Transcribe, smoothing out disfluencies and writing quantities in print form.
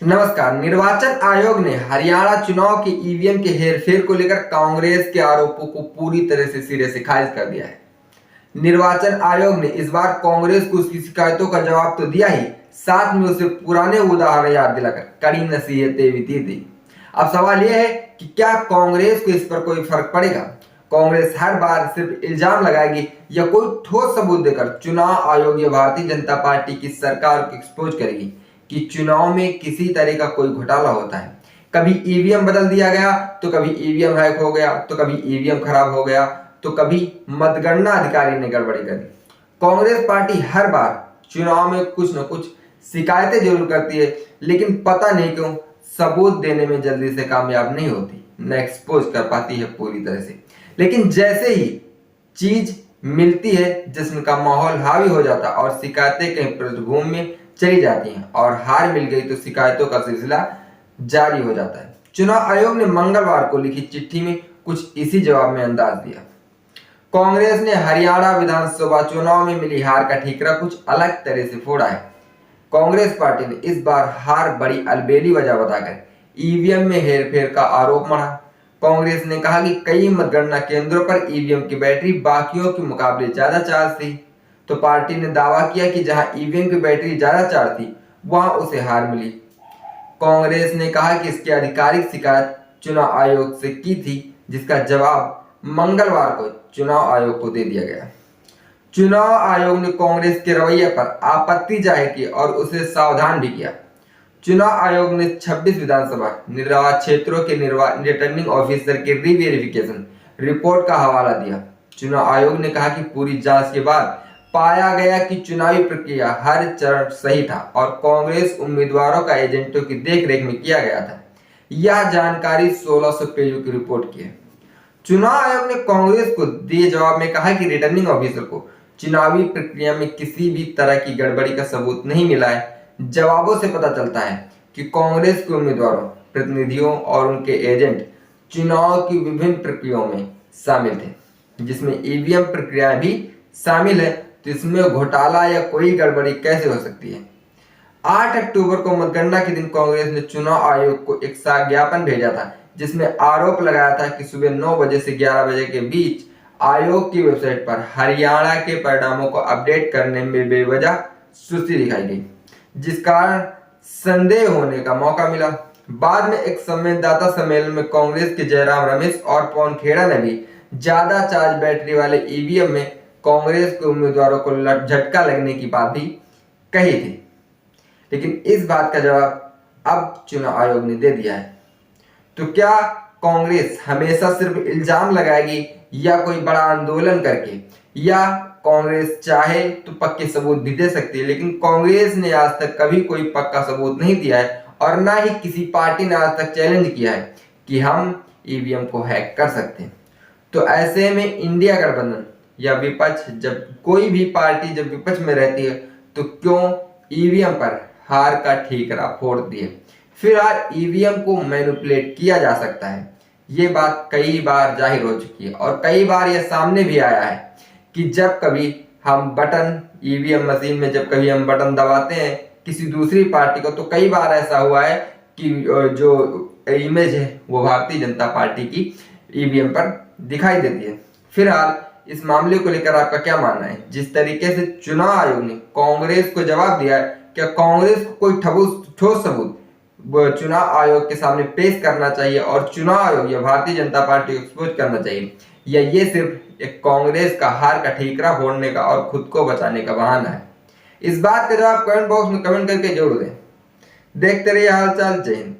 नमस्कार। निर्वाचन आयोग ने हरियाणा चुनाव के ईवीएम के हेरफेर को लेकर कांग्रेस के आरोपों को पूरी तरह से सिरे से खारिज कर दिया है। निर्वाचन आयोग ने इस बार कांग्रेस को उसकी शिकायतों का जवाब तो दिया ही, साथ में उसे पुराने उदाहरण याद दिलाकर कड़ी नसीहतें भी दी थी। अब सवाल यह है कि क्या कांग्रेस को इस पर कोई फर्क पड़ेगा? कांग्रेस हर बार सिर्फ इल्जाम लगाएगी या कोई ठोस सबूत देकर चुनाव आयोग या भारतीय जनता पार्टी की सरकार को एक्सपोज करेगी कि चुनाव में किसी तरह का कोई घोटाला होता है? कभी ईवीएम बदल दिया गया, तो कभी ईवीएम हैक हो गया, तो कभी ईवीएम खराब हो गया, तो कभी मतगणना अधिकारी ने गड़बड़ी कर दी। कांग्रेस पार्टी हर बार चुनाव में कुछ न कुछ शिकायतें जरूर करती है, लेकिन पता नहीं क्यों सबूत देने में जल्दी से कामयाब नहीं होती, न एक्सपोज कर पाती है पूरी तरह से। लेकिन जैसे ही चीज मिलती है, जिस्म का माहौल हावी हो जाता और शिकायतें कहीं पृष्ठभूमि में चली जाती हैं और हार मिल गई तो शिकायतों का सिलसिला जारी हो जाता है। चुनाव आयोग ने मंगलवार को लिखी चिट्ठी में कुछ इसी जवाब में अंदाज दिया। कांग्रेस ने हरियाणा विधानसभा चुनाव में मिली हार का ठीकरा कुछ अलग तरह से फोड़ा है। कांग्रेस पार्टी ने इस बार हार बड़ी अलबेली वजह बताकर ईवीएम में हेरफेर का आरोप मढ़ा। कांग्रेस ने कहा कि कई मतगणना केंद्रों पर ईवीएम की बैटरी बाकियों के मुकाबले ज्यादा चार्ज थी। तो पार्टी ने दावा किया कि जहां ईवीएम की बैटरी ज्यादा चार्ज थी, वहां उसे हार मिली। कांग्रेस ने कहा कि इसकी आधिकारिक शिकायत चुनाव आयोग से की थी, जिसका जवाब मंगलवार को चुनाव आयोग को दे दिया गया। चुनाव आयोग ने कांग्रेस के रवैये पर आपत्ति जाहिर की और उसे सावधान भी किया। चुनाव आयोग ने 26 विधानसभा निर्वाचन क्षेत्रों के रिटर्निंग ऑफिसर के रीवेरिफिकेशन रिपोर्ट का हवाला दिया। चुनाव आयोग ने कहा कि पूरी जांच के बाद पाया गया कि चुनावी प्रक्रिया हर चरण सही था और कांग्रेस उम्मीदवारों का एजेंटों की देखरेख में किया गया था। यह जानकारी 1600 पेजों की रिपोर्ट की है। चुनाव आयोग ने कांग्रेस को दिए जवाब में कहा कि रिटर्निंग ऑफिसर को चुनावी प्रक्रिया में किसी भी तरह की गड़बड़ी का सबूत नहीं मिला है। जवाबों से पता चलता है कि कांग्रेस के उम्मीदवारों, प्रतिनिधियों और उनके एजेंट चुनाव की विभिन्न प्रक्रियाओं में शामिल थे, जिसमें ईवीएम प्रक्रिया भी शामिल है। तो इसमें घोटाला या कोई गड़बड़ी कैसे हो सकती है? 8 अक्टूबर को मतगणना के दिन कांग्रेस ने चुनाव आयोग को एक ज्ञापन भेजा था, जिसमें आरोप लगाया था कि सुबह 9 बजे से 11 बजे के बीच आयोग की वेबसाइट पर हरियाणा के परिणामों को अपडेट करने में बेवजह सुस्ती दिखाई गई, जिस कारण संदेह होने का मौका मिला। बाद में एक संवाददाता सम्मेलन में कांग्रेस के जयराम रमेश और पवन खेड़ा ने भी ज्यादा चार्ज बैटरी वाले ईवीएम में कांग्रेस के उम्मीदवारों को झटका लगने की बात भी कही थी। लेकिन इस बात का जवाब अब चुनाव आयोग ने दे दिया है। तो क्या कांग्रेस हमेशा सिर्फ इल्जाम लगाएगी या कोई बड़ा आंदोलन करके, या कांग्रेस चाहे तो पक्के सबूत भी दे सकती है? लेकिन कांग्रेस ने आज तक कभी कोई पक्का सबूत नहीं दिया है और ना ही किसी पार्टी ने आज तक चैलेंज किया है कि हम ईवीएम को हैक कर सकते हैं। तो ऐसे में इंडिया गठबंधन या विपक्ष, जब कोई भी पार्टी जब विपक्ष में रहती है, तो क्यों ईवीएम पर हार का ठीकरा फोड़ दिए? फिलहाल ईवीएम को मैनिपुलेट किया जा सकता है, ये बात कई बार जाहिर हो चुकी है और कई बार यह सामने भी आया है कि जब कभी हम बटन ईवीएम मशीन में जब कभी हम बटन दबाते हैं किसी दूसरी पार्टी को, तो कई बार ऐसा हुआ है कि जो इमेज है वो भारतीय जनता पार्टी की ईवीएम पर दिखाई देती है। फिलहाल इस मामले को लेकर आपका क्या मानना है? जिस तरीके से चुनाव आयोग ने कांग्रेस को जवाब दिया है, क्या कांग्रेस को कोई ठोस सबूत चुनाव आयोग के सामने पेश करना चाहिए और चुनाव आयोग या भारतीय जनता पार्टी को एक्सपोज करना चाहिए, या ये सिर्फ एक कांग्रेस का हार का ठीकरा फोड़ने का और खुद को बचाने का बहाना है? इस बात का जवाब कमेंट बॉक्स में कमेंट करके जरूर दें। देखते रहिए हालचाल। जय हिंद।